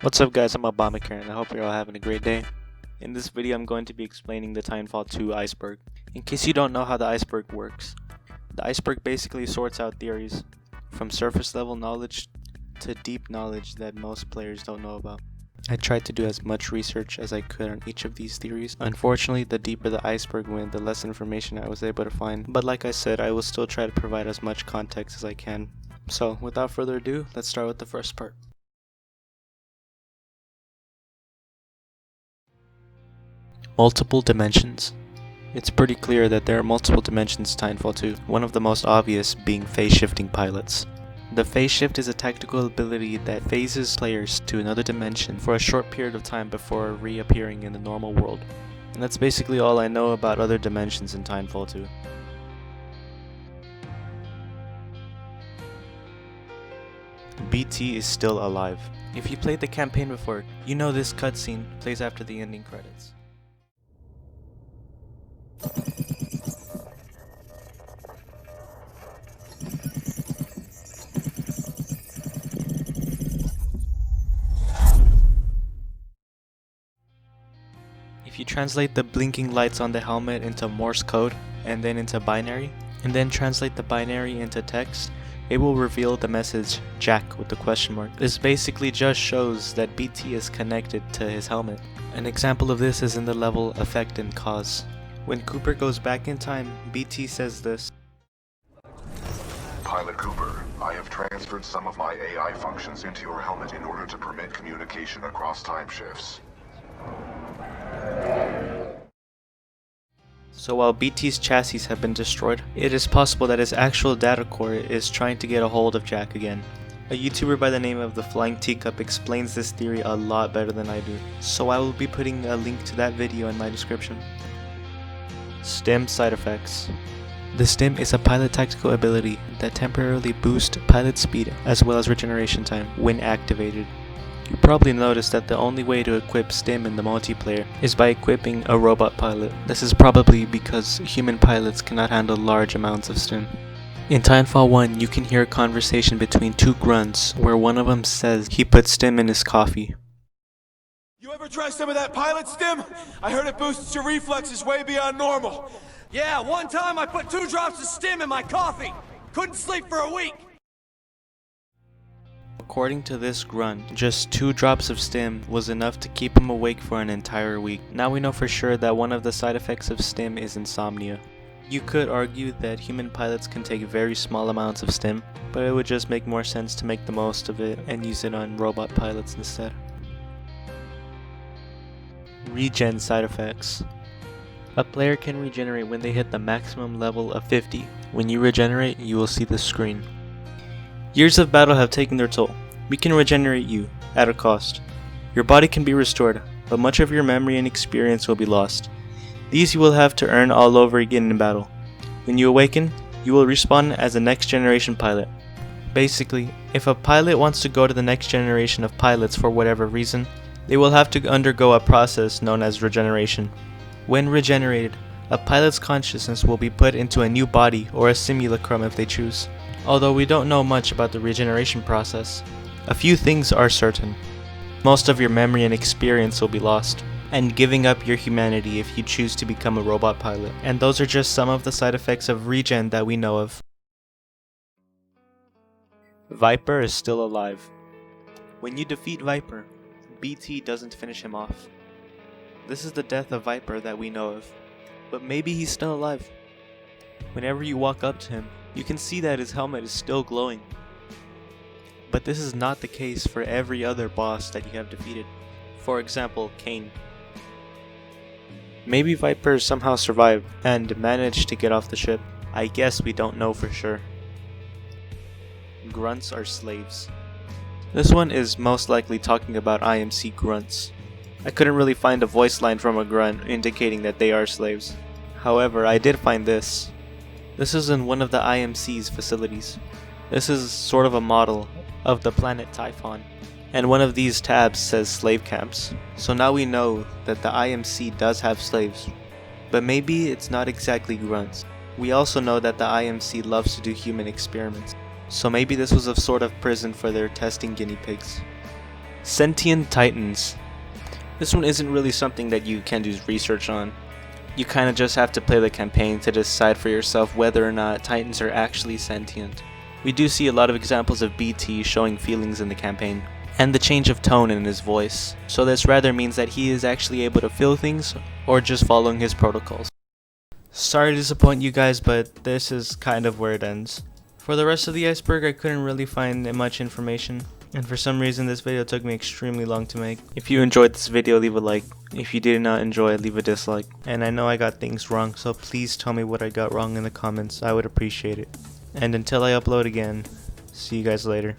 What's up guys, I'm Obamacare and I hope you're all having a great day. In this video I'm going to be explaining the Titanfall 2 iceberg. In case you don't know how the iceberg works, the iceberg basically sorts out theories from surface level knowledge to deep knowledge that most players don't know about. I tried to do as much research as I could on each of these theories. Unfortunately, the deeper the iceberg went, the less information I was able to find. But like I said, I will still try to provide as much context as I can. So without further ado, let's start with the first part. Multiple dimensions. It's pretty clear that there are multiple dimensions to Titanfall 2, one of the most obvious being phase-shifting pilots. The phase shift is a tactical ability that phases players to another dimension for a short period of time before reappearing in the normal world. And that's basically all I know about other dimensions in Titanfall 2. BT is still alive. If you played the campaign before, you know this cutscene plays after the ending credits. If you translate the blinking lights on the helmet into Morse code and then into binary, and then translate the binary into text, it will reveal the message Jack with the question mark. This basically just shows that BT is connected to his helmet. An example of this is in the level Effect and Cause. When Cooper goes back in time, BT says this. Pilot Cooper, I have transferred some of my AI functions into your helmet in order to permit communication across time shifts. So while BT's chassis have been destroyed, it is possible that his actual data core is trying to get a hold of Jack again. A YouTuber by the name of the Flying Teacup explains this theory a lot better than I do, so I will be putting a link to that video in my description. Stim side effects. The Stim is a pilot tactical ability that temporarily boosts pilot speed as well as regeneration time when activated. You probably noticed that the only way to equip Stim in the multiplayer is by equipping a robot pilot. This is probably because human pilots cannot handle large amounts of Stim. In Titanfall 1, you can hear a conversation between two grunts where one of them says he put Stim in his coffee. You ever try some of that pilot Stim? I heard it boosts your reflexes way beyond normal. Yeah, one time I put 2 drops of Stim in my coffee. Couldn't sleep for a week. According to this grunt, just 2 drops of Stim was enough to keep him awake for an entire week. Now we know for sure that one of the side effects of Stim is insomnia. You could argue that human pilots can take very small amounts of Stim, but it would just make more sense to make the most of it and use it on robot pilots instead. Regen side effects. A player can regenerate when they hit the maximum level of 50. When you regenerate, you will see this screen. Years of battle have taken their toll. We can regenerate you, at a cost. Your body can be restored, but much of your memory and experience will be lost. These you will have to earn all over again in battle. When you awaken, you will respawn as a next generation pilot. Basically, if a pilot wants to go to the next generation of pilots for whatever reason, they will have to undergo a process known as regeneration. When regenerated, a pilot's consciousness will be put into a new body or a simulacrum if they choose. Although we don't know much about the regeneration process, a few things are certain. Most of your memory and experience will be lost, and giving up your humanity if you choose to become a robot pilot. And those are just some of the side effects of regen that we know of. Viper is still alive. When you defeat Viper, BT doesn't finish him off. This is the death of Viper that we know of, but maybe he's still alive. Whenever you walk up to him, you can see that his helmet is still glowing. But this is not the case for every other boss that you have defeated. For example, Kane. Maybe Viper somehow survived and managed to get off the ship. I guess we don't know for sure. Grunts are slaves. This one is most likely talking about IMC grunts. I couldn't really find a voice line from a grunt indicating that they are slaves. However, I did find this. This is in one of the IMC's facilities. This is sort of a model of the planet Typhon, and one of these tabs says slave camps. So now we know that the IMC does have slaves, but maybe it's not exactly grunts. We also know that the IMC loves to do human experiments, so maybe this was a sort of prison for their testing guinea pigs. Sentient Titans. This one isn't really something that you can do research on. You kind of just have to play the campaign to decide for yourself whether or not Titans are actually sentient. We do see a lot of examples of BT showing feelings in the campaign, and the change of tone in his voice, so this rather means that he is actually able to feel things, or just following his protocols. Sorry to disappoint you guys, but this is kind of where it ends. For the rest of the iceberg, I couldn't really find much information, and for some reason this video took me extremely long to make. If you enjoyed this video, leave a like. If you did not enjoy it, leave a dislike. And I know I got things wrong, so please tell me what I got wrong in the comments. I would appreciate it. And until I upload again, see you guys later.